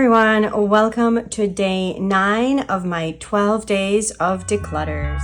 everyone, welcome to day 9 of my 12 days of declutters.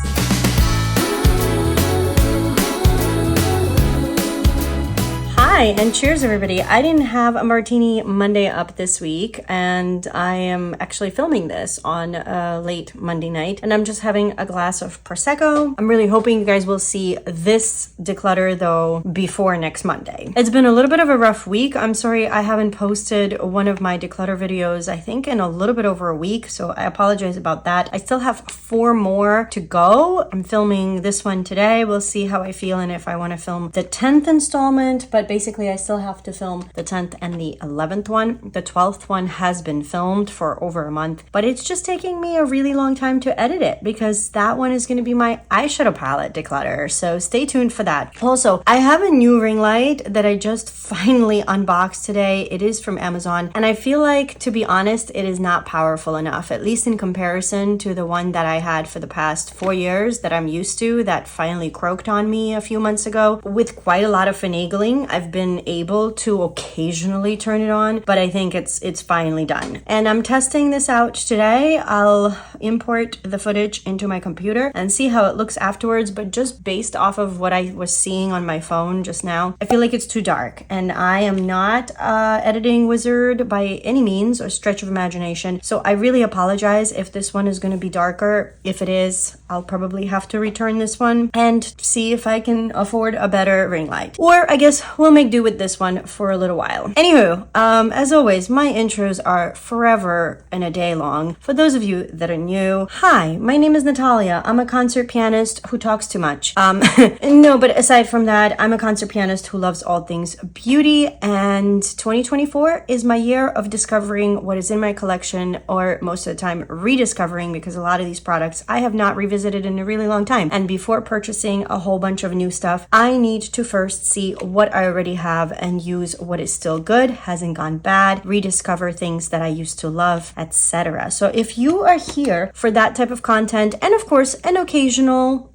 Hi and cheers everybody. I didn't have a martini Monday up this week and I am actually filming this on a late Monday night and I'm just having a glass of Prosecco. I'm really hoping you guys will see this declutter though before next Monday. It's been a little bit of a rough week. I'm sorry I haven't posted one of my declutter videos I think in a little bit over a week, so I apologize about that. I still have 4 more to go. I'm filming this one today. We'll see how I feel and if I want to film the 10th installment, but basically I still have to film the 10th and the 11th one. The 12th one has been filmed for over a month, but it's just taking me a really long time to edit it because that one is going to be my eyeshadow palette declutter. So stay tuned for that. Also, I have a new ring light that I just finally unboxed today. It is from Amazon and I feel like, to be honest, it is not powerful enough, at least in comparison to the one that I had for the past 4 years that I'm used to, that finally croaked on me a few months ago. With quite a lot of finagling, I've been able to occasionally turn it on, but I think it's finally done. And I'm testing this out today. I'll import the footage into my computer and see how it looks afterwards, but just based off of what I was seeing on my phone just now, I feel like it's too dark and I am not editing wizard by any means or stretch of imagination. So I really apologize if this one is going to be darker. If it is, I'll probably have to return this one and see if I can afford a better ring light. Or I guess we'll make do with this one for a little while. Anywho, as always, my intros are forever and a day long. For those of you that are new, hi, my name is Natalia. I'm a concert pianist who talks too much. No, but aside from that, I'm a concert pianist who loves all things beauty, and 2024 is my year of discovering what is in my collection, or most of the time rediscovering, because a lot of these products I have not revisited in a really long time. And before purchasing a whole bunch of new stuff, I need to first see what I already have and use what is still good, hasn't gone bad, rediscover things that I used to love, etc. So if you are here for that type of content, and of course an occasional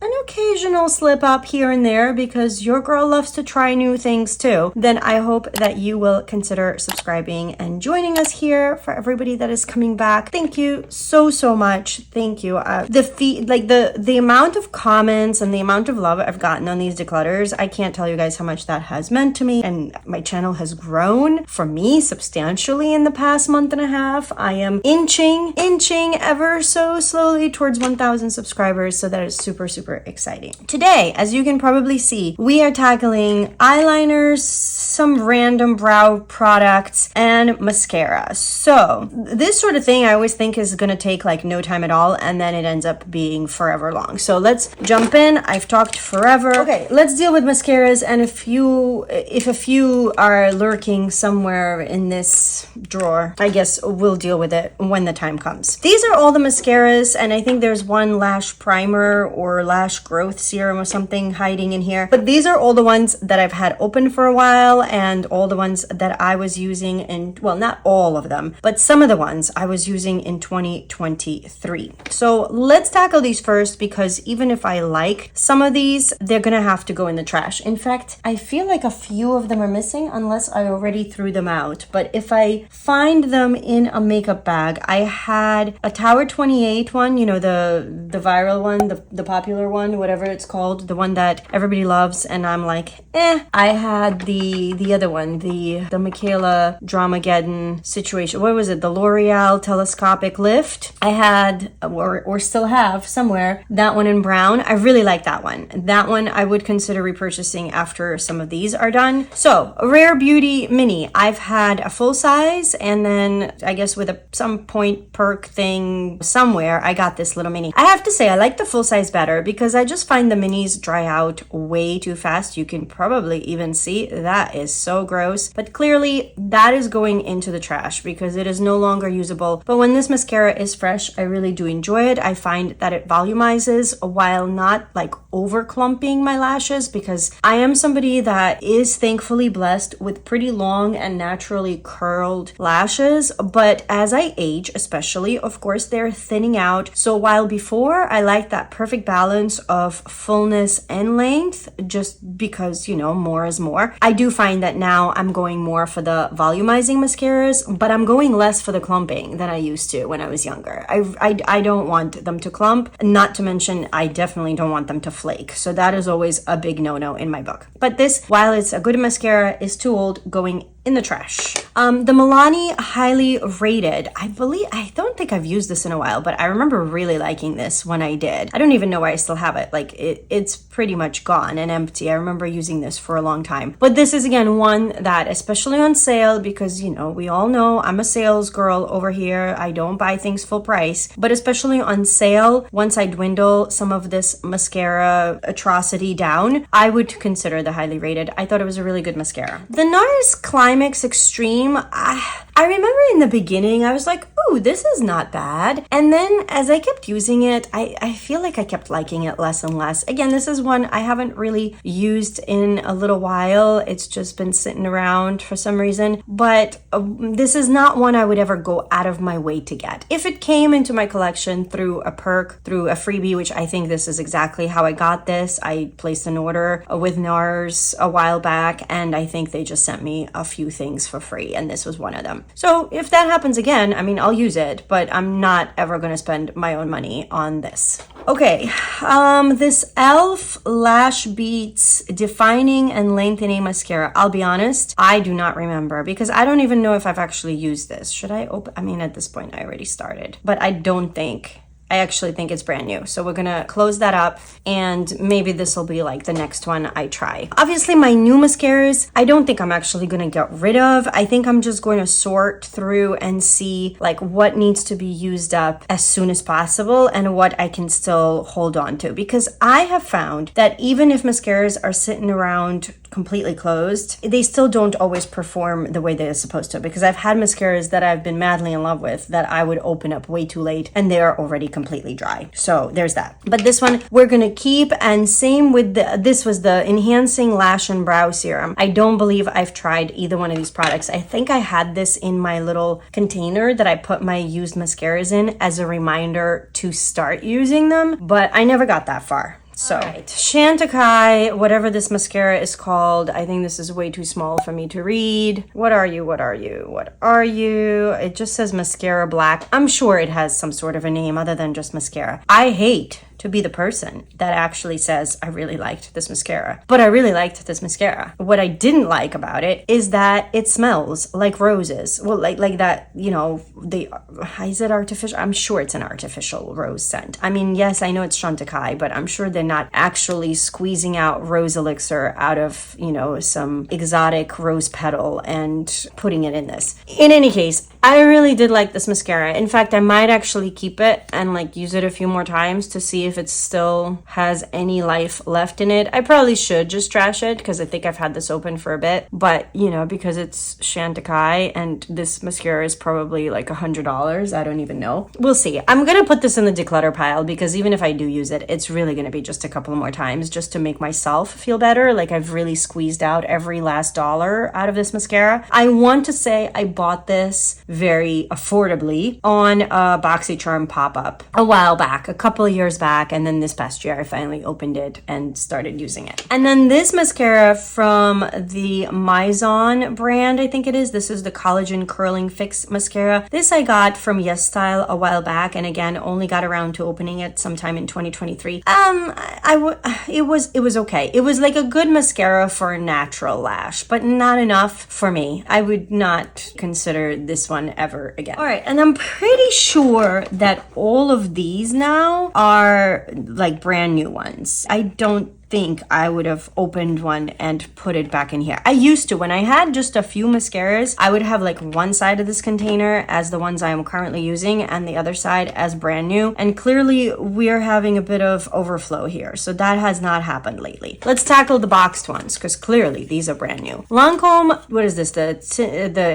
slip up here and there, because your girl loves to try new things too, then I hope that you will consider subscribing and joining us here. For everybody that is coming back, thank you so much. Thank you. The amount of comments and the amount of love I've gotten on these declutters, I can't tell you guys how much that has meant to me, and my channel has grown for me substantially in the past month and a half. I am inching ever so slowly towards 1,000 subscribers, so that is super exciting. Today, as you can probably see, we are tackling eyeliners, some random brow products, and mascara. So this sort of thing I always think is gonna take like no time at all, and then it ends up being forever long. So let's jump in. I've talked forever. Okay, let's deal with mascaras, and if a few are lurking somewhere in this drawer, I guess we'll deal with it when the time comes. These are all the mascaras, and I think there's one lash primer or lash growth serum or something hiding in here, but these are all the ones that I've had open for a while and all the ones that I was using in, well, not all of them, but some of the ones I was using in 2023. So let's tackle these first, because even if I like some of these, they're gonna have to go in the trash. In fact, I feel like a few of them are missing unless I already threw them out. But if I find them in a makeup bag, I had a Tower 28 one, you know, the viral one, the popular one, whatever it's called, the one that everybody loves, and I'm like, I had the other one, the Michaela Dramageddon situation. What was it? The L'Oreal telescopic lift. I had, or still have somewhere, that one in brown. I really like that one. That one I would consider repurchasing after some of these are done. So a Rare Beauty mini, I've had a full size, and then I guess with some point perk thing somewhere, I got this little mini. I have to say I like the full size better because I just find the minis dry out way too fast. You can probably even see that is so gross, but clearly that is going into the trash because it is no longer usable. But when this mascara is fresh, I really do enjoy it. I find that it volumizes while not like over clumping my lashes, because I am somebody that is thankfully blessed with pretty long and naturally curled lashes, but as I age, especially, of course, they're thinning out. So while before I liked that perfect balance of fullness and length, just because, you know, more is more, I do find that now I'm going more for the volumizing mascaras, but I'm going less for the clumping than I used to when I was younger. I don't want them to clump, not to mention I definitely don't want them to flake. So that is always a big no-no in my book. But this, while it's a good mascara, is too old, going in the trash. The Milani Highly Rated, I don't think I've used this in a while, but I remember really liking this when I did. I don't even know why I still have it. Like it's pretty much gone and empty. I remember using this for a long time. But this is again one that, especially on sale, because you know, we all know I'm a sales girl over here. I don't buy things full price, but especially on sale, once I dwindle some of this mascara atrocity down, I would consider the Highly Rated. I thought it was a really good mascara. The NARS Climax Extreme, I remember in the beginning, I was like, ooh, this is not bad. And then as I kept using it, I feel like I kept liking it less and less. Again, this is one I haven't really used in a little while. It's just been sitting around for some reason. But this is not one I would ever go out of my way to get. If it came into my collection through a perk, through a freebie, which I think this is exactly how I got this. I placed an order with NARS a while back, and I think they just sent me a few things for free, and this was one of them. So if that happens again, I mean, I'll use it, but I'm not ever going to spend my own money on this. Okay, this e.l.f. Lash Beats Defining and Lengthening Mascara. I'll be honest, I do not remember because I don't even know if I've actually used this. Should I open? I mean, at this point, I already started, but I actually think it's brand new. So we're gonna close that up and maybe this will be like the next one I try. Obviously my new mascaras, I don't think I'm actually gonna get rid of. I think I'm just going to sort through and see like what needs to be used up as soon as possible and what I can still hold on to. Because I have found that even if mascaras are sitting around completely closed, they still don't always perform the way they're supposed to, because I've had mascaras that I've been madly in love with that I would open up way too late and they're already completely dry. So there's that. But this one we're gonna keep, and same with this was the Enhancing Lash and Brow Serum. I don't believe I've tried either one of these products. I think I had this in my little container that I put my used mascaras in as a reminder to start using them, but I never got that far. So, right. Chantecaille, whatever this mascara is called, I think this is way too small for me to read. What are you? It just says Mascara Black. I'm sure it has some sort of a name other than just mascara. I hate to be the person that actually says, I really liked this mascara, but I really liked this mascara. What I didn't like about it is that it smells like roses. Well, like that, you know, is it artificial? I'm sure it's an artificial rose scent. I mean, yes, I know it's Chantecaille, but I'm sure they're not actually squeezing out rose elixir out of, you know, some exotic rose petal and putting it in this. In any case, I really did like this mascara. In fact, I might actually keep it and like use it a few more times to see if it still has any life left in it. I probably should just trash it because I think I've had this open for a bit, but you know, because it's Chantecaille and this mascara is probably like $100, I don't even know. We'll see. I'm gonna put this in the declutter pile because even if I do use it, it's really gonna be just a couple more times just to make myself feel better. Like I've really squeezed out every last dollar out of this mascara. I want to say I bought this very affordably on a BoxyCharm pop-up a while back, a couple of years back, and then this past year I finally opened it and started using it. And then this mascara from the Maison brand, I think it is. This is the Collagen Curling Fix Mascara. This I got from Yes Style a while back, and again only got around to opening it sometime in 2023. It was okay. It was like a good mascara for a natural lash, but not enough for me. I would not consider this one ever again. All right, and I'm pretty sure that all of these now are like brand new ones. I don't think I would have opened one and put it back in here. I used to, when I had just a few mascaras, I would have like one side of this container as the ones I am currently using and the other side as brand new. And clearly we're having a bit of overflow here. So that has not happened lately. Let's tackle the boxed ones because clearly these are brand new. Lancome, what is this? The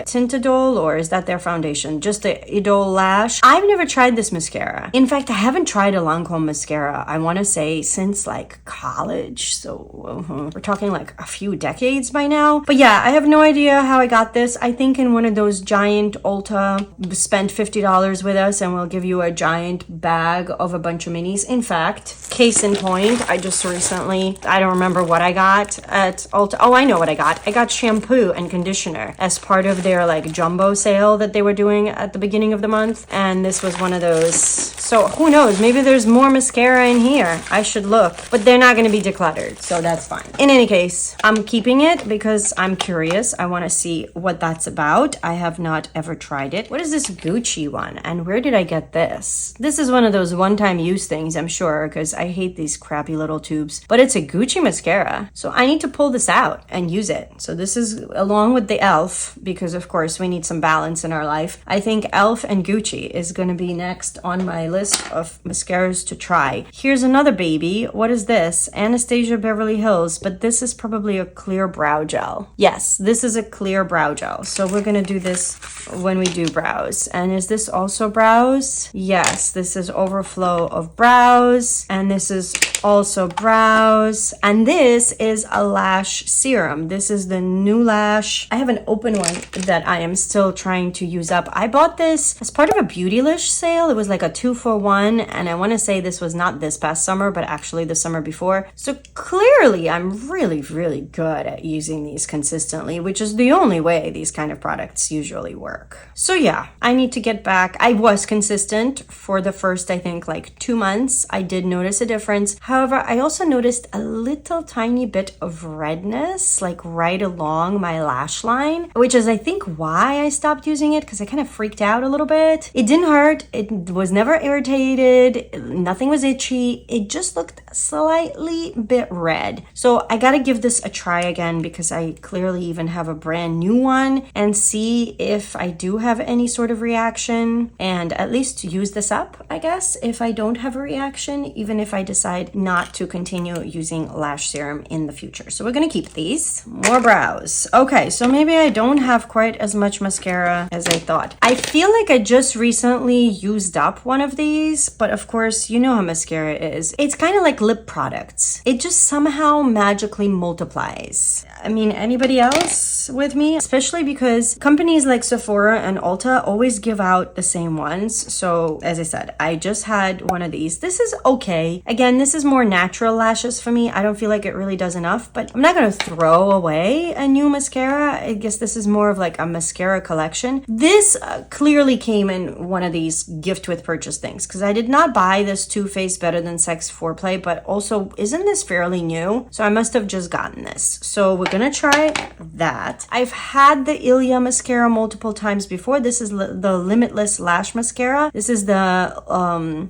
Tintidol, or is that their foundation? Just the Idol Lash. I've never tried this mascara. In fact, I haven't tried a Lancome mascara, I want to say since like college. vintage. So we're talking like a few decades by now. But yeah, I have no idea how I got this. I think in one of those giant Ulta, spent $50 with us and we'll give you a giant bag of a bunch of minis. In fact, case in point, I just recently, I don't remember what I got at Ulta. Oh, I know what I got. I got shampoo and conditioner as part of their like jumbo sale that they were doing at the beginning of the month. And this was one of those. So who knows? Maybe there's more mascara in here. I should look. But they're not going to be decluttered, so that's fine. In any case, I'm keeping it because I'm curious. I want to see what that's about. I have not ever tried it. What is this Gucci one? And where did I get this? This is one of those one-time use things, I'm sure, because I hate these crappy little tubes. But it's a Gucci mascara. So I need to pull this out and use it. So this is along with the e.l.f. because, of course, we need some balance in our life. I think e.l.f. and Gucci is going to be next on my list of mascaras to try. Here's another baby. What is this? Anastasia Beverly Hills, but this is probably a clear brow gel. Yes, this is a clear brow gel. So we're going to do this when we do brows. And is this also brows? Yes, this is overflow of brows. And this is also brows. And this is a lash serum. This is the new lash. I have an open one that I am still trying to use up. I bought this as part of a Beautylish sale. It was like a 2-for-1. And I want to say this was not this past summer, but actually the summer before. So clearly I'm really, really good at using these consistently, which is the only way these kind of products usually work. So yeah, I need to get back. I was consistent for the first, I think, like 2 months. I did notice a difference. However, I also noticed a little tiny bit of redness, like right along my lash line, which is, I think, why I stopped using it, because I kind of freaked out a little bit. It didn't hurt. It was never irritated. Nothing was itchy. It just looked slightly bit red. So I gotta give this a try again because I clearly even have a brand new one and see if I do have any sort of reaction and at least use this up, I guess, if I don't have a reaction, even if I decide not to continue using lash serum in the future. So we're gonna keep these. More brows. Okay, so maybe I don't have quite as much mascara as I thought. I feel like I just recently used up one of these, but of course, you know how mascara is. It's kind of like lip products. It just somehow magically multiplies. I mean, anybody else with me? Especially because companies like Sephora and Ulta always give out the same ones. So as I said, I just had one of these. This is okay. Again, this is more natural lashes for me. I don't feel like it really does enough, but I'm not going to throw away a new mascara. I guess this is more of like a mascara collection. This clearly came in one of these gift with purchase things because I did not buy this Too Faced Better Than Sex Foreplay, but also isn't this fairly new? So I must have just gotten this. So we're gonna try that. I've had the Ilia mascara multiple times before. This is the Limitless Lash Mascara. This is the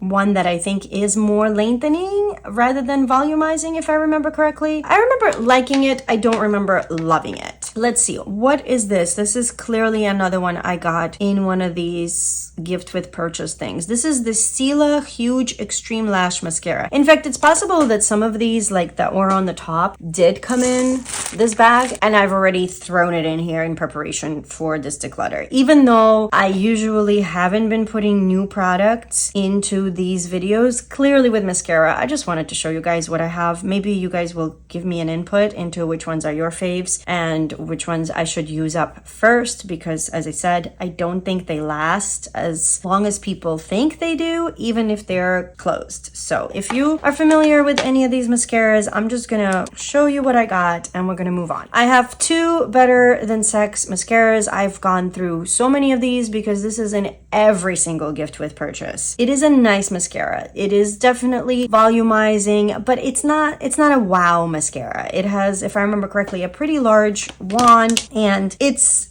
one that I think is more lengthening rather than volumizing, if I remember correctly. I remember liking it. I don't remember loving it. Let's see. What is this? This is clearly another one I got in one of these gift with purchase things. This is the Stila Huge Extreme Lash Mascara. In fact, it's possible that some of these, like that were on the top, did come in this bag, and I've already thrown it in here in preparation for this declutter. Even though I usually haven't been putting new products into these videos, clearly with mascara, I just wanted to show you guys what I have. Maybe you guys will give me an input into which ones are your faves and which ones I should use up first, because as I said, I don't think they last as long as people think they do, even if they're closed. So if you are familiar with any of these mascaras, I'm just gonna show you what I got and we're gonna move on. I have two Better Than Sex mascaras. I've gone through so many of these because this is in every single gift with purchase. It is a nice mascara. It is definitely volumizing, but it's not a wow mascara. It has, if I remember correctly, a pretty large wand, and it's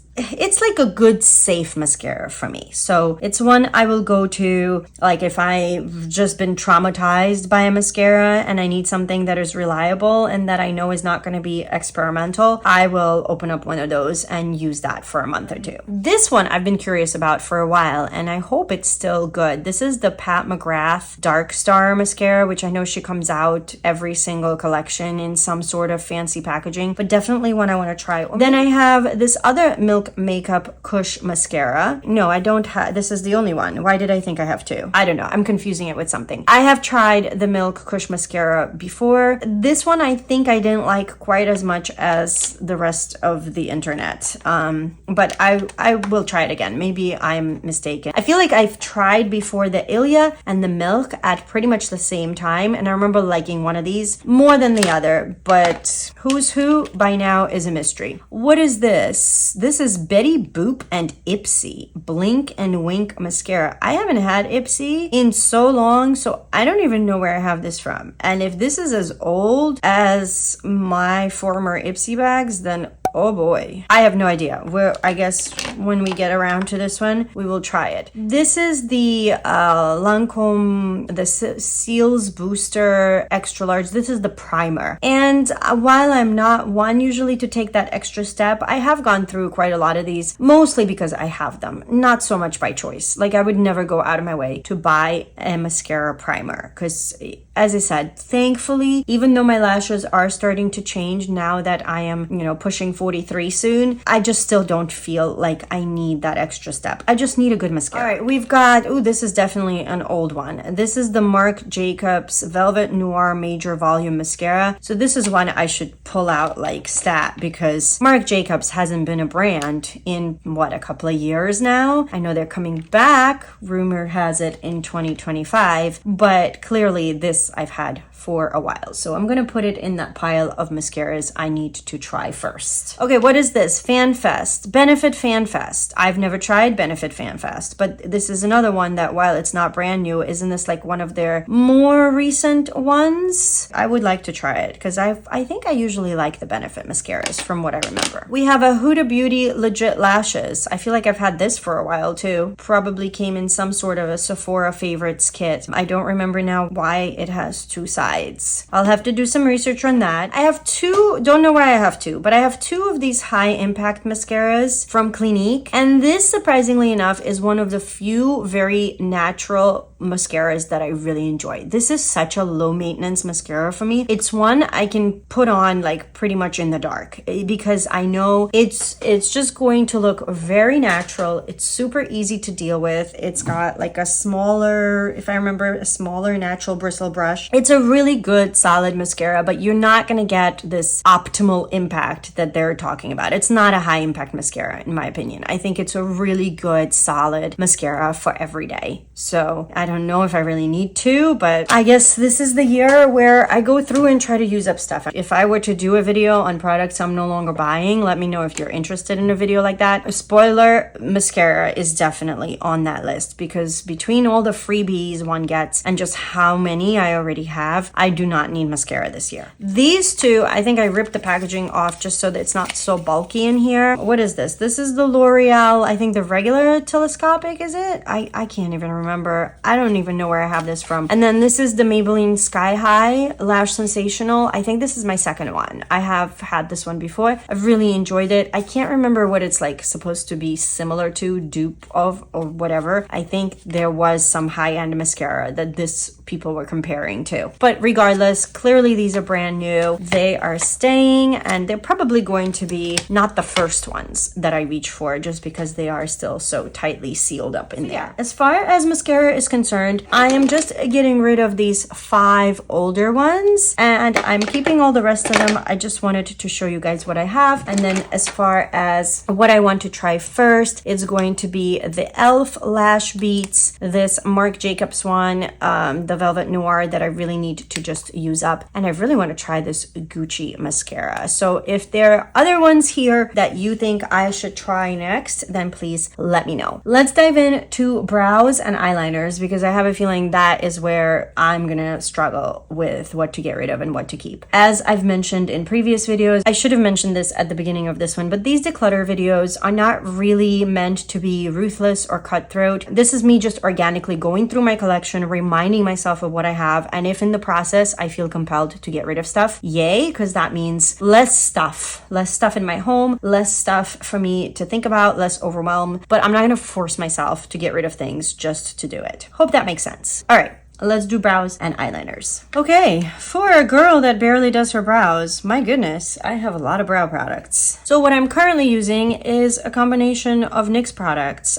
like a good safe mascara for me. So it's one I will go to, like if I've just been traumatized by a mascara and I need something that is reliable and that I know is not going to be experimental, I will open up one of those and use that for a month or two. This one I've been curious about for a while and I hope it's still good. This is the Pat McGrath Dark Star mascara, which I know she comes out every single collection in some sort of fancy packaging, but definitely one I want to try. Then I have this other Milk Milk Makeup Kush Mascara. No, I don't have, this is the only one. Why did I think I have two? I don't know. I'm confusing it with something. I have tried the Milk Kush Mascara before. This one I think I didn't like quite as much as the rest of the internet. But I will try it again. Maybe I'm mistaken. I feel like I've tried before the Ilia and the Milk at pretty much the same time, and I remember liking one of these more than the other, but who's who by now is a mystery. What is this? This is Betty Boop and Ipsy Blink and Wink Mascara. I haven't had Ipsy in so long, so I don't even know where I have this from. And if this is as old as my former Ipsy bags, then oh boy, I have no idea. I guess when we get around to this one, we will try it. This is the Lancome, the Seals Booster Extra Large. This is the primer. And while I'm not one usually to take that extra step, I have gone through quite a lot of these, mostly because I have them, not so much by choice. Like I would never go out of my way to buy a mascara primer because, as I said, thankfully, even though my lashes are starting to change now that I am, pushing 43 soon, I just still don't feel like I need that extra step. I just need a good mascara. All right, we've got, this is definitely an old one. This is the Marc Jacobs Velvet Noir Major Volume Mascara. So this is one I should pull out like stat because Marc Jacobs hasn't been a brand in, a couple of years now. I know they're coming back, rumor has it, in 2025, but clearly this I've had for a while. So I'm going to put it in that pile of mascaras I need to try first. Okay, what is this? FanFest. Benefit FanFest. I've never tried Benefit FanFest, but this is another one that while it's not brand new, isn't this like one of their more recent ones? I would like to try it because I think I usually like the Benefit mascaras from what I remember. We have a Huda Beauty Legit Lashes. I feel like I've had this for a while too. Probably came in some sort of a Sephora favorites kit. I don't remember now why it has two sides. I'll have to do some research on that. I have two, don't know why I have two, but I have two of these high impact mascaras from Clinique. And this, surprisingly enough, is one of the few very natural mascaras that I really enjoy. This is such a low maintenance mascara for me. It's one I can put on like pretty much in the dark because I know it's just going to look very natural. It's super easy to deal with. It's got like a smaller, if I remember, a smaller natural bristle brush. It's a really good solid mascara, but you're not going to get this optimal impact that they're talking about. It's not a high impact mascara in my opinion. I think it's a really good solid mascara for every day. So I don't know if I really need to, but I guess this is the year where I go through and try to use up stuff. If I were to do a video on products I'm no longer buying, let me know if you're interested in a video like that. A spoiler, mascara is definitely on that list because between all the freebies one gets and just how many I already have, I do not need mascara this year. These two, I think I ripped the packaging off just so that it's not so bulky in here. What is this? This is the L'Oreal, I think the regular telescopic, is it? I can't even remember. I don't even know where I have this from. And then this is the Maybelline Sky High Lash Sensational. I think this is my second one. I have had this one before. I've really enjoyed it. I can't remember what it's like supposed to be similar to, dupe of, or whatever. I think there was some high-end mascara that this people were comparing to. But regardless, clearly these are brand new. They are staying and they're probably going to be not the first ones that I reach for just because they are still so tightly sealed up in there. As far as mascara is concerned, I am just getting rid of these 5 older ones and I'm keeping all the rest of them. I just wanted to show you guys what I have. And then as far as what I want to try first, it's going to be the e.l.f. Lash Beats, this Marc Jacobs one, the Velvet Noir that I really need to just use up. And I really want to try this Gucci mascara. So if there are other ones here that you think I should try next, then please let me know. Let's dive into brows and eyeliners because I have a feeling that is where I'm gonna struggle with what to get rid of and what to keep. As I've mentioned in previous videos, I should have mentioned this at the beginning of this one, but these declutter videos are not really meant to be ruthless or cutthroat. This is me just organically going through my collection, reminding myself of what I have, and if in the process I feel compelled to get rid of stuff, yay, because that means less stuff in my home, less stuff for me to think about, less overwhelm, but I'm not gonna force myself to get rid of things just to do it. Hope that makes sense. All right. let's do brows and eyeliners. Okay, for a girl that barely does her brows, my goodness, I have a lot of brow products. So what I'm currently using is a combination of NYX products.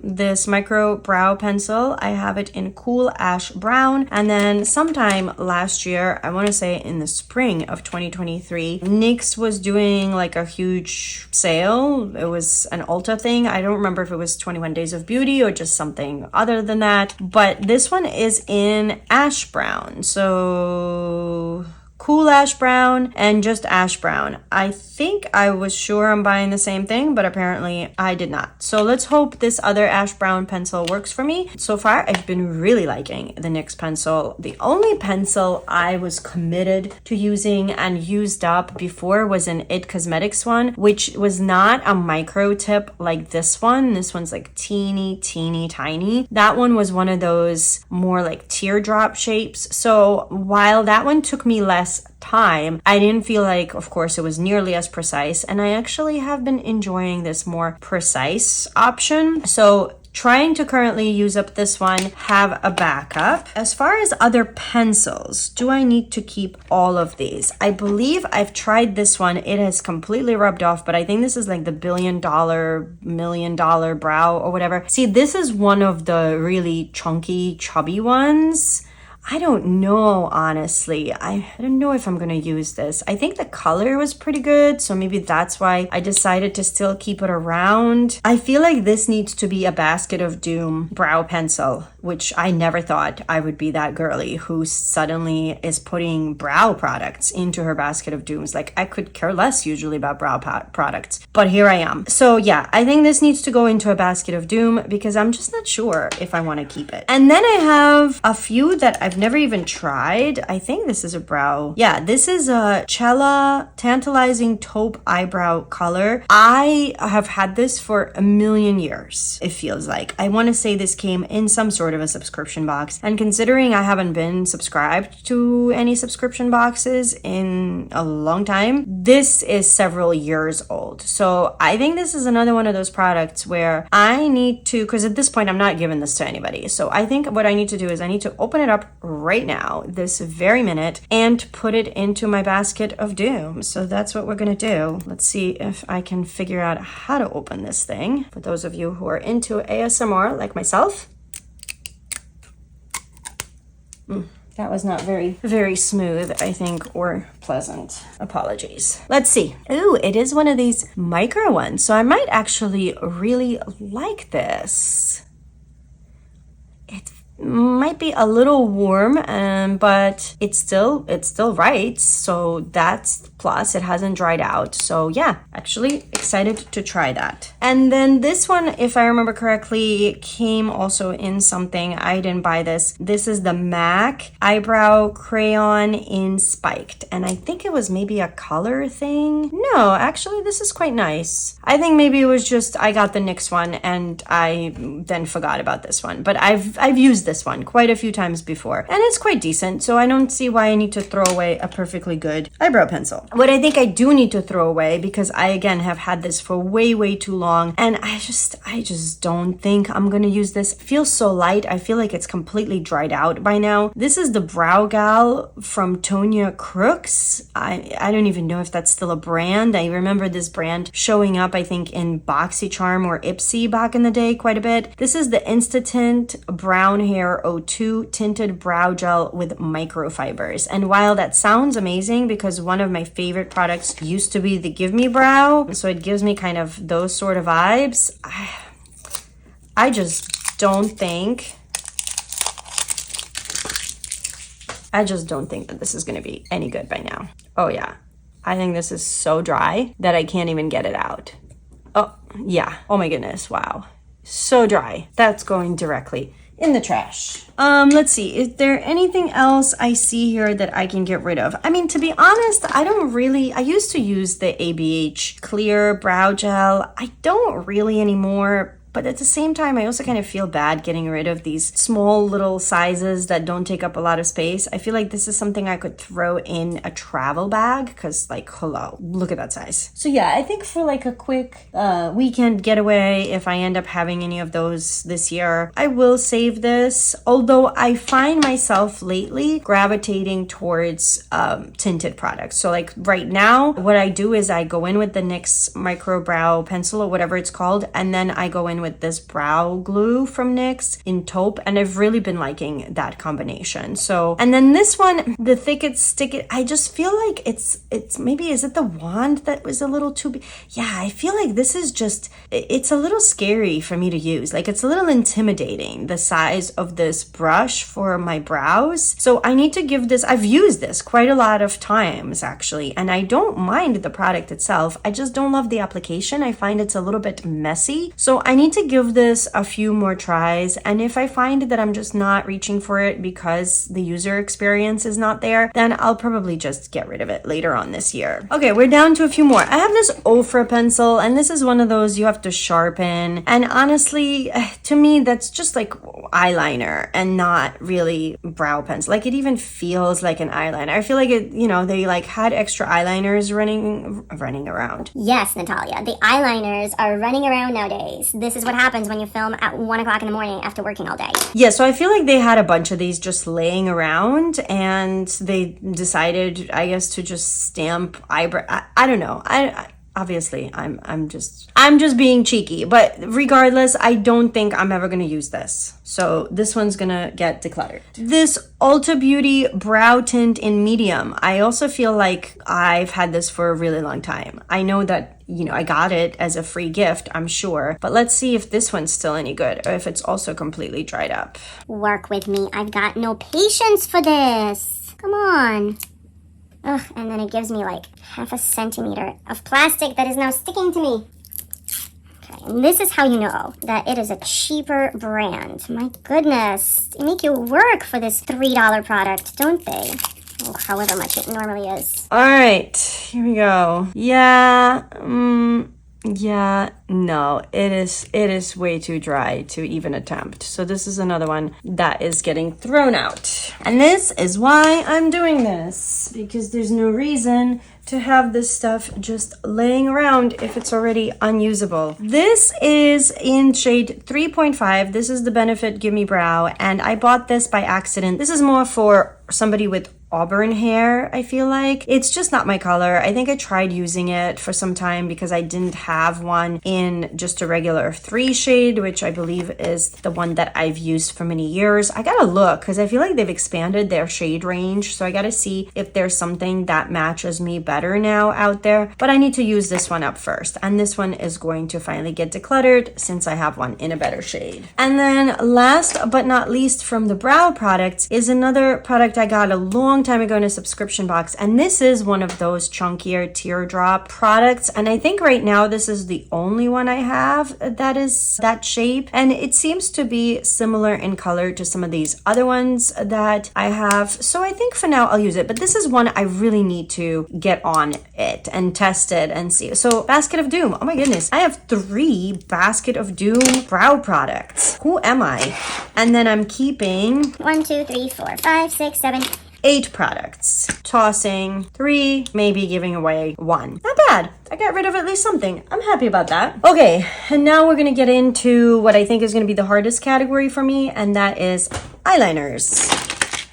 This micro brow pencil, I have it in cool ash brown, and then sometime last year, I want to say in the spring of 2023, NYX was doing like a huge sale. It was an Ulta thing. I don't remember if it was 21 Days of Beauty or just something other than that, but this one is in ash brown. So cool ash brown and just ash brown. I think I was sure I'm buying the same thing, but apparently I did not. So let's hope this other ash brown pencil works for me. So far, I've been really liking the NYX pencil. The only pencil I was committed to using and used up before was an IT Cosmetics one, which was not a micro tip like this one. This one's like teeny tiny. That one was one of those more like teardrop shapes. So while that one took me less time, I didn't feel like, of course, it was nearly as precise, and I actually have been enjoying this more precise option. So trying to currently use up this one, have a backup. As far as other pencils, do I need to keep all of these? I believe I've tried this one. It has completely rubbed off, but I think this is like the $1 million brow or whatever. See, this is one of the really chunky, chubby ones. I don't know, honestly. I don't know if I'm going to use this. I think the color was pretty good, so maybe that's why I decided to still keep it around. I feel like this needs to be a Basket of Doom brow pencil, which I never thought I would be that girly who suddenly is putting brow products into her Basket of Dooms. Like, I could care less usually about brow products, but here I am. So yeah, I think this needs to go into a Basket of Doom because I'm just not sure if I want to keep it. And then I have a few that I've never even tried. I think this is a brow. Yeah, this is a Cella Tantalizing Taupe Eyebrow Color. I have had this for a million years, it feels like. I want to say this came in some sort of a subscription box. And considering I haven't been subscribed to any subscription boxes in a long time, this is several years old. So I think this is another one of those products where I need to, because at this point I'm not giving this to anybody. So I think what I need to do is I need to open it up right now, this very minute, and put it into my Basket of Doom. So that's what we're gonna do. Let's see if I can figure out how to open this thing. For those of you who are into ASMR like myself. That was not very smooth, I think, or pleasant. Apologies. Let's see. Ooh, it is one of these micro ones. So I might actually really like this. It might be a little warm, but it still writes, so that's plus. It hasn't dried out, so yeah, actually excited to try that. And then this one, if I remember correctly, came also in something. I didn't buy this. This is the MAC Eyebrow Crayon in Spiked, and I think it was maybe a color thing. No, actually this is quite nice. I think maybe it was just I got the NYX one and I then forgot about this one, but I've used this one quite a few times before, and it's quite decent, so I don't see why I need to throw away a perfectly good eyebrow pencil. What I think I do need to throw away, because I again have had this for way too long, and I just don't think I'm gonna use this. It feels so light. I feel like it's completely dried out by now. This is the Brow Gal from Tonya Crooks. I don't even know if that's still a brand. I remember this brand showing up, I think, in BoxyCharm or Ipsy back in the day quite a bit. This is the Instant Brown Hair 02 Tinted Brow Gel with microfibers. And while that sounds amazing, because one of my favorite products used to be the Give Me Brow, so it gives me kind of those sort of vibes, I just don't think that this is going to be any good by now. Oh yeah, I think this is so dry that I can't even get it out. Oh yeah, oh my goodness, wow, so dry. That's going directly in the trash. Let's see, is there anything else I see here that I can get rid of? I mean, to be honest, I used to use the ABH clear brow gel. I don't really anymore. but at the same time, I also kind of feel bad getting rid of these small little sizes that don't take up a lot of space. I feel like this is something I could throw in a travel bag because, like, hello, look at that size. So yeah, I think for like a quick weekend getaway, if I end up having any of those this year, I will save this. Although I find myself lately gravitating towards tinted products. So like right now, what I do is I go in with the NYX micro brow pencil or whatever it's called, and then I go in with this brow glue from NYX in taupe, and I've really been liking that combination. So, and then this one, the Thick It Stick It, I just feel like it's maybe, is it the wand that was a little too big? Yeah, I feel like this is just, it's a little scary for me to use. Like, it's a little intimidating, the size of this brush for my brows. So I need to give this, I've used this quite a lot of times actually, and I don't mind the product itself. I just don't love the application. I find it's a little bit messy. So I need to give this a few more tries, and if I find that I'm just not reaching for it because the user experience is not there, then I'll probably just get rid of it later on this year. Okay, we're down to a few more. I have this Ofra pencil, and this is one of those you have to sharpen, and honestly, to me, that's just like eyeliner and not really brow pencil. Like, it even feels like an eyeliner. I feel like it, you know, they like had extra eyeliners running around. Yes, Natalia, the eyeliners are running around nowadays. This is what happens when you film at 1 o'clock in the morning after working all day. Yeah, so I feel like they had a bunch of these just laying around, and they decided, I guess, to just stamp eyebrow. I don't know. Obviously, I'm just being cheeky, but regardless, I don't think I'm ever gonna use this. So this one's gonna get decluttered. This Ulta Beauty brow tint in medium. I also feel like I've had this for a really long time. I know that, you know, I got it as a free gift, I'm sure, but let's see if this one's still any good or if it's also completely dried up. Work with me. I've got no patience for this. Come on. Ugh, and then it gives me like 0.5 centimeter of plastic that is now sticking to me. Okay, and this is how you know that it is a cheaper brand. My goodness, they make you work for this $3 product, don't they? Oh, however much it normally is. All right, here we go. Yeah, no, it is way too dry to even attempt. So this is another one that is getting thrown out. And this is why I'm doing this, because there's no reason to have this stuff just laying around if it's already unusable. This is in shade 3.5. This is the Benefit Gimme Brow, and I bought this by accident. This is more for somebody with auburn hair, I feel like. It's just not my color. I think I tried using it for some time because I didn't have one in just a regular 3 shade, which I believe is the one that I've used for many years. I gotta look because I feel like they've expanded their shade range, so I gotta see if there's something that matches me better now out there. But I need to use this one up first, and this one is going to finally get decluttered since I have one in a better shade. And then last but not least from the brow products is another product I got a long time ago in a subscription box, and this is one of those chunkier teardrop products, and I think right now this is the only one I have that is that shape, and it seems to be similar in color to some of these other ones that I have, so I think for now I'll use it. But this is one I really need to get on it and test it and see. So Basket of Doom, oh my goodness, I have 3 Basket of Doom brow products. Who am I? And then I'm keeping 1, 2, 3, 4, 5, 6, 7, 8 products, tossing 3, maybe giving away 1. Not bad. I got rid of at least something. I'm happy about that. Okay, and now we're gonna get into what I think is gonna be the hardest category for me, and that is eyeliners.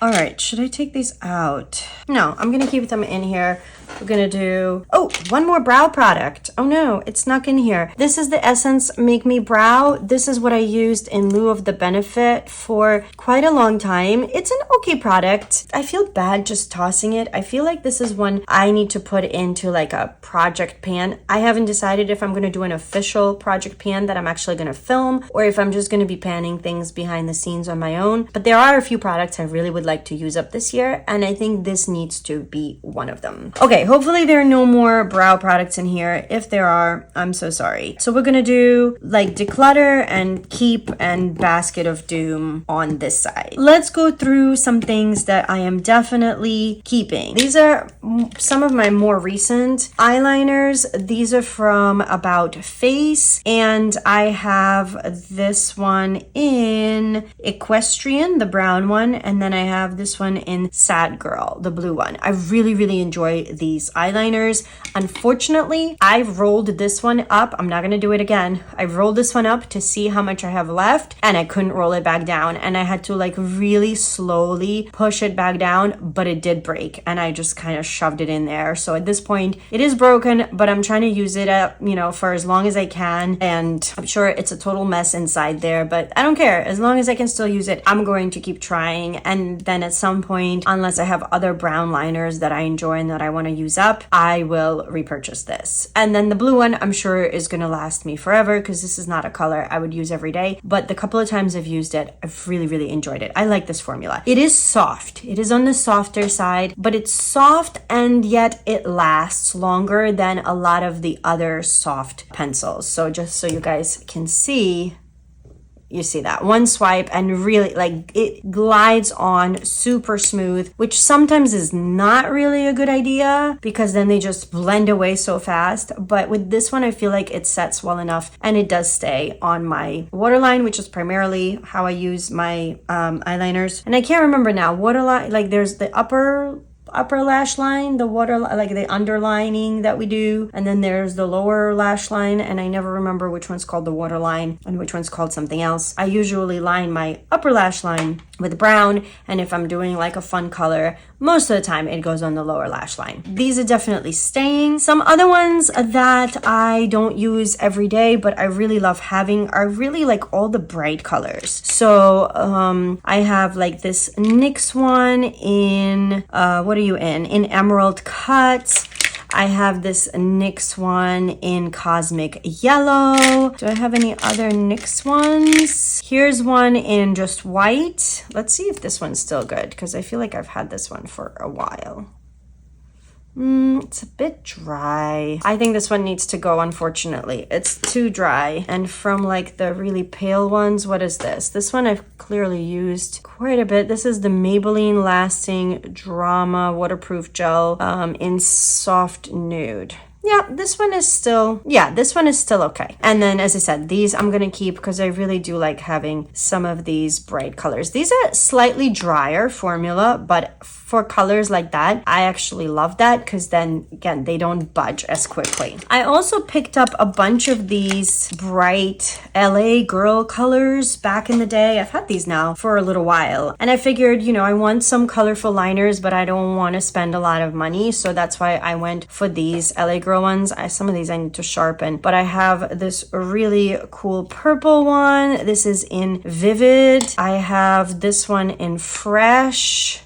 All right, should I take these out? No, I'm gonna keep them in here. We're gonna do, oh, one more brow product. Oh no, it's snuck in here. This is the Essence Make Me Brow. This is what I used in lieu of the Benefit for quite a long time. It's an okay product. I feel bad just tossing it. I feel like this is one I need to put into like a project pan. I haven't decided if I'm gonna do an official project pan that I'm actually gonna film, or if I'm just gonna be panning things behind the scenes on my own. But there are a few products I really would like to use up this year, and I think this needs to be one of them. Okay. Okay, hopefully there are no more brow products in here. If there are, I'm so sorry. So we're gonna do like declutter and keep and basket of doom on this side. Let's go through some things that I am definitely keeping. These are some of my more recent eyeliners. These are from About Face, and I have this one in Equestrian, the brown one, and then I have this one in Sad Girl, the blue one. I really enjoy these eyeliners. Unfortunately, I've rolled this one up. I'm not gonna do it again. I rolled this one up to see how much I have left, and I couldn't roll it back down, and I had to like really slowly push it back down, but it did break, and I just kind of shoved it in there. So at this point, it is broken, but I'm trying to use it up, you know, for as long as I can, and I'm sure it's a total mess inside there, but I don't care. As long as I can still use it, I'm going to keep trying. And then at some point, unless I have other brown liners that I enjoy and that I want to use up, I will repurchase this. And then the blue one, I'm sure is going to last me forever, because this is not a color I would use every day, but the couple of times I've used it, I've really enjoyed it. I like this formula. It is soft. It is on the softer side, but it's soft, and yet it lasts longer than a lot of the other soft pencils. So just so you guys can see, you see that one swipe and really like it glides on super smooth, which sometimes is not really a good idea because then they just blend away so fast. But with this one, I feel like it sets well enough, and it does stay on my waterline, which is primarily how I use my eyeliners. And I can't remember now, waterline, like there's the upper lash line, the water, like the underlining that we do, and then there's the lower lash line, and I never remember which one's called the waterline and which one's called something else. I usually line my upper lash line with brown, and if I'm doing like a fun color, most of the time it goes on the lower lash line. These are definitely staying. Some other ones that I don't use every day but I really love having are really like all the bright colors. So I have like this NYX one in what are you in Emerald Cut. I have this NYX one in Cosmic Yellow. Do I have any other NYX ones? Here's one in just white. Let's see if this one's still good, because I feel like I've had this one for a while. It's a bit dry. I think this one needs to go, unfortunately. It's too dry. And from like the really pale ones, what is this? This one I've clearly used quite a bit. This is the Maybelline Lasting Drama Waterproof Gel in Soft Nude. Yeah, this one is still okay. And then, as I said, these I'm gonna keep because I really do like having some of these bright colors. These are slightly drier formula, but for colors like that, I actually love that because then, again, they don't budge as quickly. I also picked up a bunch of these bright LA girl colors back in the day. I've had these now for a little while. And I figured, you know, I want some colorful liners, but I don't want to spend a lot of money. So that's why I went for these LA girl ones. Some of these I need to sharpen, but I have this really cool purple one. This is in Vivid. I have this one in Fresh.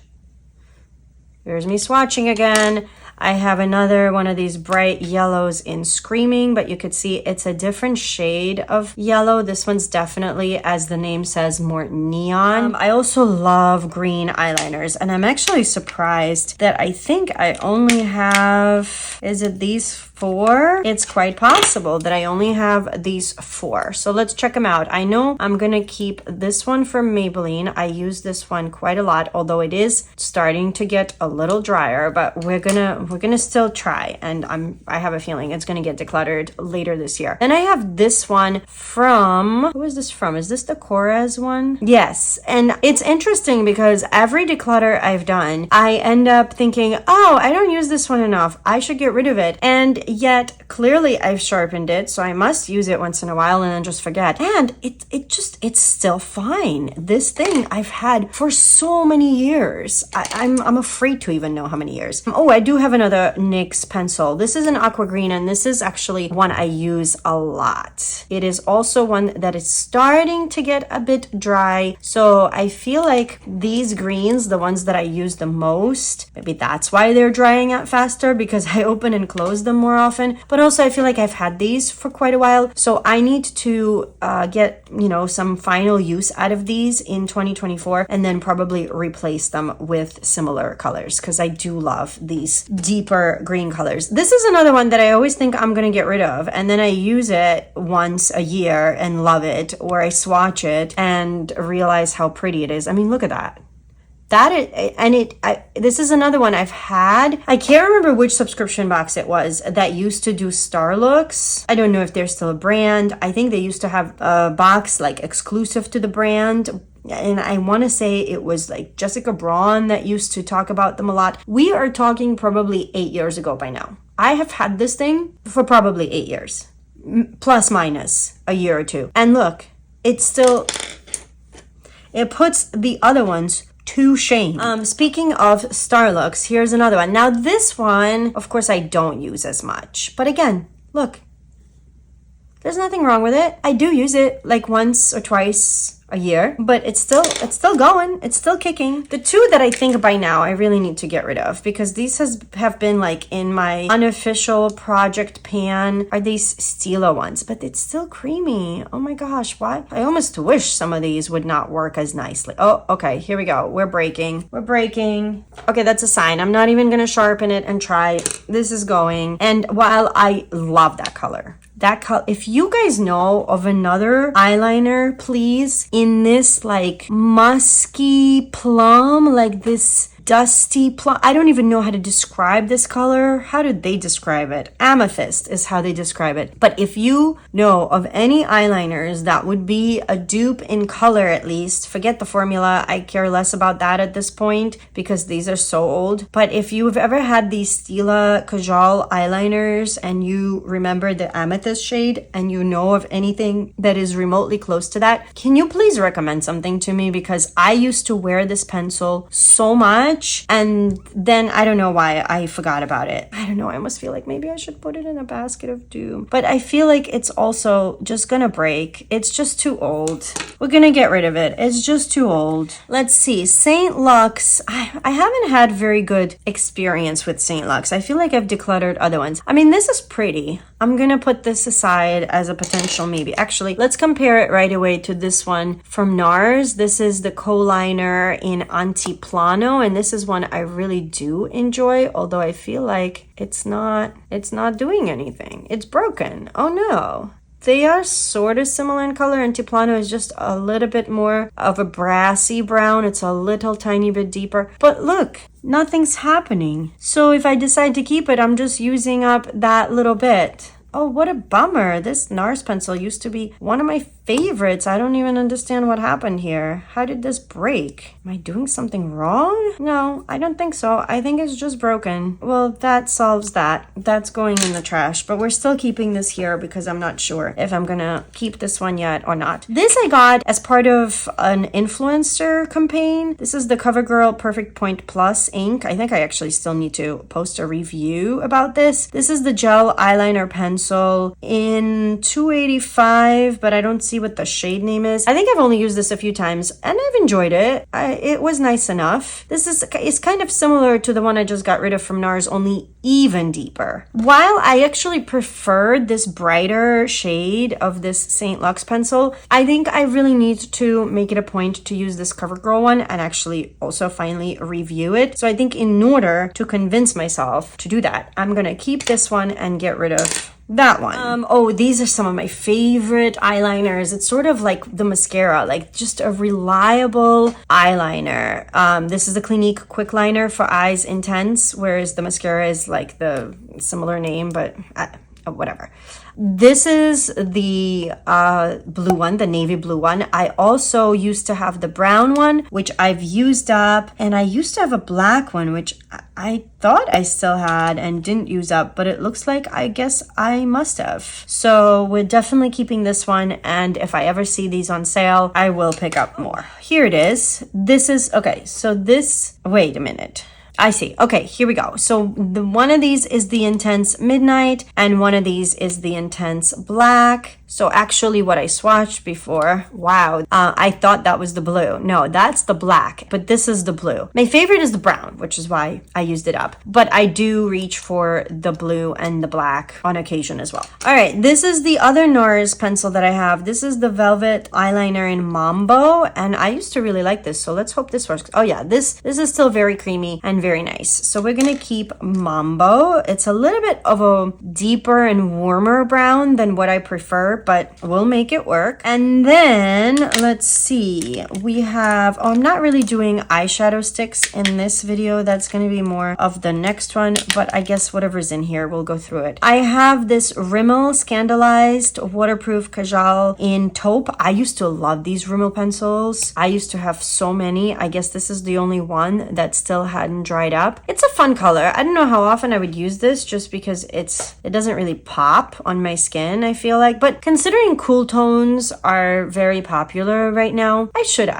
Here's me swatching again. I have another one of these bright yellows in Screaming, but you could see it's a different shade of yellow. This one's definitely, as the name says, more neon. I also love green eyeliners, and I'm actually surprised that I think I only have, is it these 4? It's quite possible that I only have these 4. So let's check them out. I know I'm gonna keep this one from Maybelline. I use this one quite a lot, although it is starting to get a little drier, but we're gonna still try, and I have a feeling it's gonna get decluttered later this year. Then I have this one from, who is this from? Is this the Korres one? Yes, and it's interesting because every declutter I've done, I end up thinking, oh, I don't use this one enough. I should get rid of it. And yet clearly I've sharpened it, so I must use it once in a while and then just forget. And it's still fine. This thing I've had for so many years. I'm afraid to even know how many years. Oh, I do have another NYX pencil. This is an aqua green, and this is actually one I use a lot. It is also one that is starting to get a bit dry. So I feel like these greens, the ones that I use the most, maybe that's why they're drying out faster, because I open and close them more often, but also I feel like I've had these for quite a while. So I need to get, some final use out of these in 2024 and then probably replace them with similar colors because I do love these deeper green colors. This is another one that I always think I'm going to get rid of, and then I use it once a year and love it, or I swatch it and realize how pretty it is. I mean, look at that. This is another one I've had. I can't remember which subscription box it was that used to do star looks. I don't know if they're still a brand. I think they used to have a box like exclusive to the brand. And I want to say it was like Jessica Braun that used to talk about them a lot. We are talking probably 8 years ago by now. I have had this thing for probably 8 years, plus minus a year or two. And look, it puts the other ones to shame. Speaking of star looks, here's another one. Now this one, of course, I don't use as much. But again, look, there's nothing wrong with it. I do use it like once or twice a year, but it's still going. It's still kicking. The two that I think by now I really need to get rid of, because these have been like in my unofficial project pan, are these Stila ones, but it's still creamy. Oh my gosh, why? I almost wish some of these would not work as nicely. Oh, okay, here we go. We're breaking. Okay, that's a sign. I'm not even gonna sharpen it and try. This is going. And while I love that color, if you guys know of another eyeliner, please, in this like musky plum, like this dusty plum. I don't even know how to describe this color. How did they describe it? Amethyst is how they describe it. But if you know of any eyeliners that would be a dupe in color, at least, forget the formula. I care less about that at this point because these are so old. But if you've ever had these Stila Kajal eyeliners and you remember the amethyst shade and you know of anything that is remotely close to that, can you please recommend something to me? Because I used to wear this pencil so much, and then I don't know why I forgot about it. I don't know. I almost feel like maybe I should put it in a basket of doom. But I feel like it's also just gonna break. It's just too old. We're gonna get rid of it. It's just too old. Let's see. Saint Lux. I haven't had very good experience with Saint Lux. I feel like I've decluttered other ones. I mean, this is pretty. I'm gonna put this aside as a potential maybe. Actually, let's compare it right away to this one from NARS. This is the co-liner in Antiplano, and this is one I really do enjoy, although I feel like it's not doing anything. It's broken. Oh no. They are sort of similar in color. Antiplano is just a little bit more of a brassy brown. It's a little tiny bit deeper. But look, nothing's happening. So if I decide to keep it, I'm just using up that little bit. Oh, what a bummer. This NARS pencil used to be one of my favorites. I don't even understand what happened here. How did this break? Am I doing something wrong? No, I don't think so. I think it's just broken. Well, that solves that. That's going in the trash, but we're still keeping this here because I'm not sure if I'm gonna keep this one yet or not. This I got as part of an influencer campaign. This is the CoverGirl Perfect Point Plus ink. I think I actually still need to post a review about this. This is the gel eyeliner pencil in 285, but I don't see what the shade name is. I think I've only used this a few times and I've enjoyed it. It was nice enough. This is kind of similar to the one I just got rid of from NARS, only even deeper. While I actually preferred this brighter shade of this Saint Lux pencil, I think I really need to make it a point to use this CoverGirl one and actually also finally review it. So I think in order to convince myself to do that, I'm gonna keep this one and get rid of that one. Oh, these are some of my favorite eyeliners. It's sort of like the mascara, like just a reliable eyeliner. This is the Clinique Quick Liner for Eyes Intense, whereas the mascara is like the similar name, but whatever. This is the blue one, the navy blue one. I also used to have the brown one, which I've used up. And I used to have a black one, which I thought I still had and didn't use up, but it looks like I guess I must have. So we're definitely keeping this one. And if I ever see these on sale, I will pick up more. Here it is. This is, okay, so this, wait a minute. I see. Okay, here we go. So one of these is the Intense Midnight and one of these is the Intense Black. So actually what I swatched before, wow, I thought that was the blue. No, that's the black, but this is the blue. My favorite is the brown, which is why I used it up. But I do reach for the blue and the black on occasion as well. All right, this is the other NARS pencil that I have. This is the Velvet Eyeliner in Mambo, and I used to really like this, so let's hope this works. Oh yeah, this is still very creamy and very nice. So we're gonna keep Mambo. It's a little bit of a deeper and warmer brown than what I prefer, but we'll make it work. And then let's see, we have, oh, I'm not really doing eyeshadow sticks in this video. That's gonna be more of the next one, but I guess whatever's in here, we'll go through it. I have this Rimmel Scandalized Waterproof Kajal in taupe. I used to love these Rimmel pencils. I used to have so many. I guess this is the only one that still hadn't dried up. It's a fun color. I don't know how often I would use this just because it doesn't really pop on my skin, I feel like. But considering cool tones are very popular right now, I should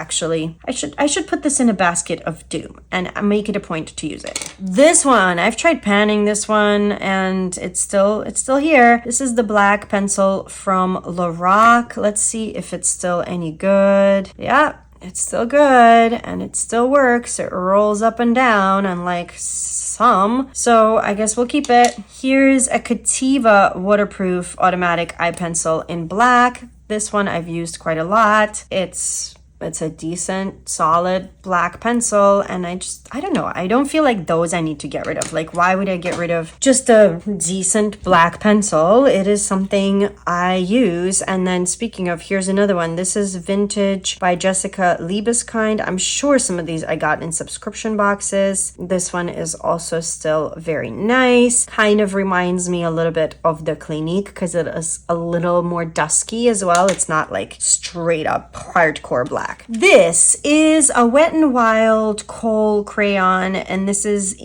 put this in a basket of doom and make it a point to use it. This one, I've tried panning this one and it's still here. This is the black pencil from Lorac. Let's see if it's still any good. Yeah, it's still good and it still works. It rolls up and down, unlike some. So I guess we'll keep it. Here's a Cativa waterproof automatic eye pencil in black. This one I've used quite a lot. It's a decent, solid black pencil, and I don't know. I don't feel like those I need to get rid of. Like, why would I get rid of just a decent black pencil? It is something I use. And then speaking of, here's another one. This is Vintage by Jessica Liebeskind. I'm sure some of these I got in subscription boxes. This one is also still very nice. Kind of reminds me a little bit of the Clinique because it is a little more dusky as well. It's not like straight up hardcore black. This is a Wet n Wild Kohl crayon, and this is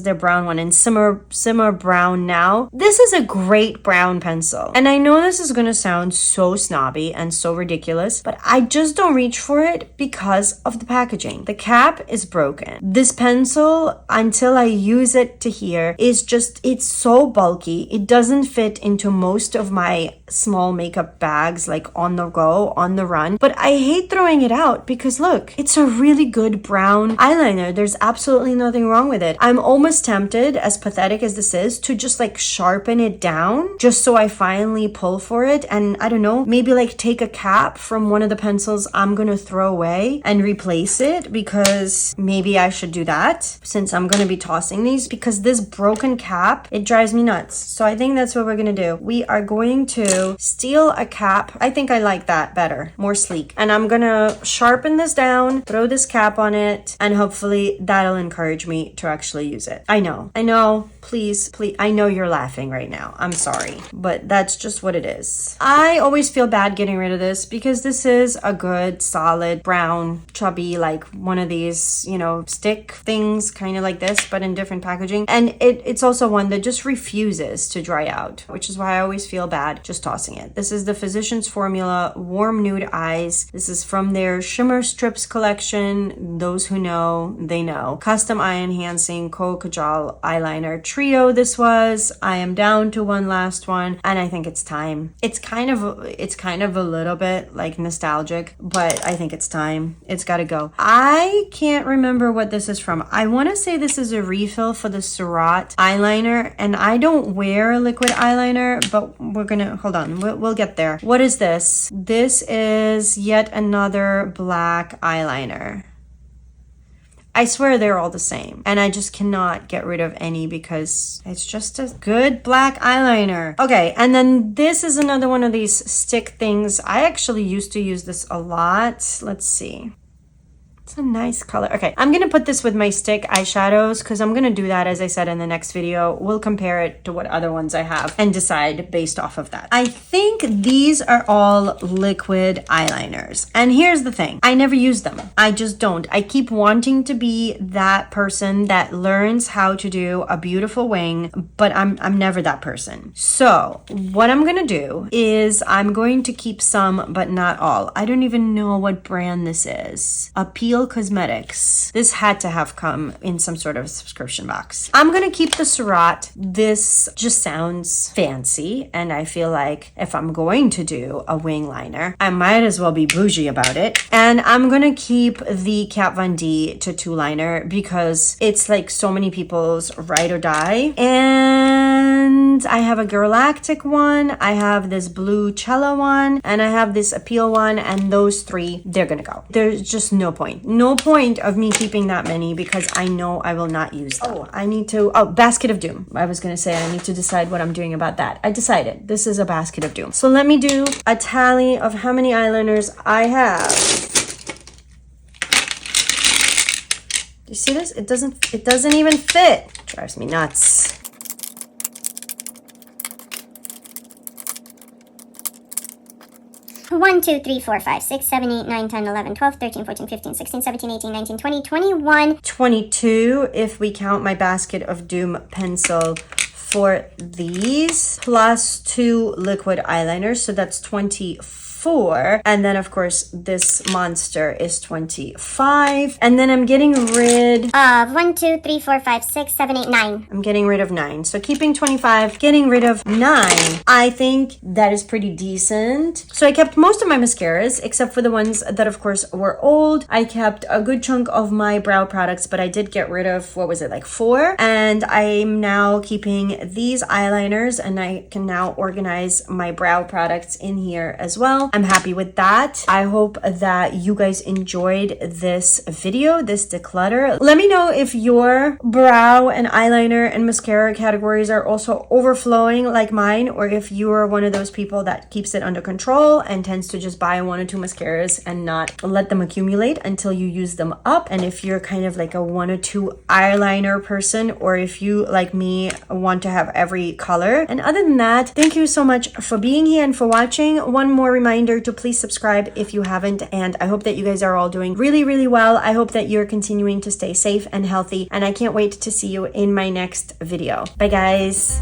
their brown one in Simmer Brown Now. This is a great brown pencil, and I know this is going to sound so snobby and so ridiculous, but I just don't reach for it because of the packaging. The cap is broken. This pencil, until I use it to here, it's so bulky. It doesn't fit into most of my small makeup bags, like on the go, on the run, but I hate throwing it out because look, it's a really good brown eyeliner. There's absolutely nothing wrong with it. I'm almost tempted, as pathetic as this is, to just like sharpen it down just so I finally pull for it, and I don't know, maybe like take a cap from one of the pencils I'm gonna throw away and replace it, because maybe I should do that since I'm gonna be tossing these, because this broken cap, it drives me nuts. So I think that's what we're gonna do. We are going to steal a cap. I think I like that better, more sleek, and I'm gonna sharpen this down, throw this cap on it, and hopefully that'll encourage me to actually use it. I know, please, I know you're laughing right now. I'm sorry, but that's just what it is. I always feel bad getting rid of this because this is a good, solid, brown, chubby, like one of these, stick things, kind of like this, but in different packaging. And it's also one that just refuses to dry out, which is why I always feel bad just tossing it. This is the Physicians Formula Warm Nude Eyes. This is from their Shimmer Strips collection. Those who know, they know. Custom Eye Enhancing Kohl Kajal Eyeliner Trio this was. I am down to one last one, and I think it's time. It's kind of a little bit like nostalgic, but I think it's time. It's gotta go. I can't remember what this is from. I want to say this is a refill for the Surat eyeliner, and I don't wear liquid eyeliner, but we're gonna, hold on, we'll get there. What is this? This is yet another black eyeliner. I swear they're all the same, and I just cannot get rid of any because it's just a good black eyeliner. Okay, and then this is another one of these stick things. I actually used to use this a lot. Let's see. It's a nice color. Okay, I'm gonna put this with my stick eyeshadows because I'm gonna do that, as I said, in the next video. We'll compare it to what other ones I have and decide based off of that. I think these are all liquid eyeliners. And here's the thing, I never use them. I just don't. I keep wanting to be that person that learns how to do a beautiful wing, but I'm never that person. So what I'm gonna do is I'm going to keep some, but not all. I don't even know what brand this is. Appeal Real Cosmetics. This had to have come in some sort of subscription box. I'm gonna keep the Surat. This just sounds fancy, and I feel like if I'm going to do a wing liner, I might as well be bougie about it. And I'm gonna keep the Kat Von D Tattoo Liner because it's like so many people's ride or die. And I have a Galactic one, I have this blue Cella one, and I have this Appeal one, and those three, they're gonna go. There's just no point. No point of me keeping that many because I know I will not use them. Basket of Doom. I was gonna say I need to decide what I'm doing about that. I decided this is a Basket of Doom. So let me do a tally of how many eyeliners I have. Do you see this? It doesn't even fit. Drives me nuts. 1, 2, 3, 4, 5, 6, 7, 8, 9, 10, 11, 12, 13, 14, 15, 16, 17, 18, 19, 20, 21. 22 if we count my Basket of Doom pencil for these, plus 2 liquid eyeliners, so that's 24. And then of course this monster is 25. And then I'm getting rid of 1, 2, 3, 4, 5, 6, 7, 8, 9. I'm getting rid of 9. So keeping 25, getting rid of 9. I think that is pretty decent. So I kept most of my mascaras, except for the ones that of course were old. I kept a good chunk of my brow products, but I did get rid of, what was it, like 4? And I'm now keeping these eyeliners, and I can now organize my brow products in here as well. I'm happy with that. I hope that you guys enjoyed this video, this declutter. Let me know if your brow and eyeliner and mascara categories are also overflowing like mine, or if you are one of those people that keeps it under control and tends to just buy 1 or 2 mascaras and not let them accumulate until you use them up. And if you're kind of like a 1 or 2 eyeliner person, or if you, like me, want to have every color. And other than that, thank you so much for being here and for watching. One more reminder to please subscribe if you haven't, and I hope that you guys are all doing really, really well. I hope that you're continuing to stay safe and healthy, and I can't wait to see you in my next video. Bye guys.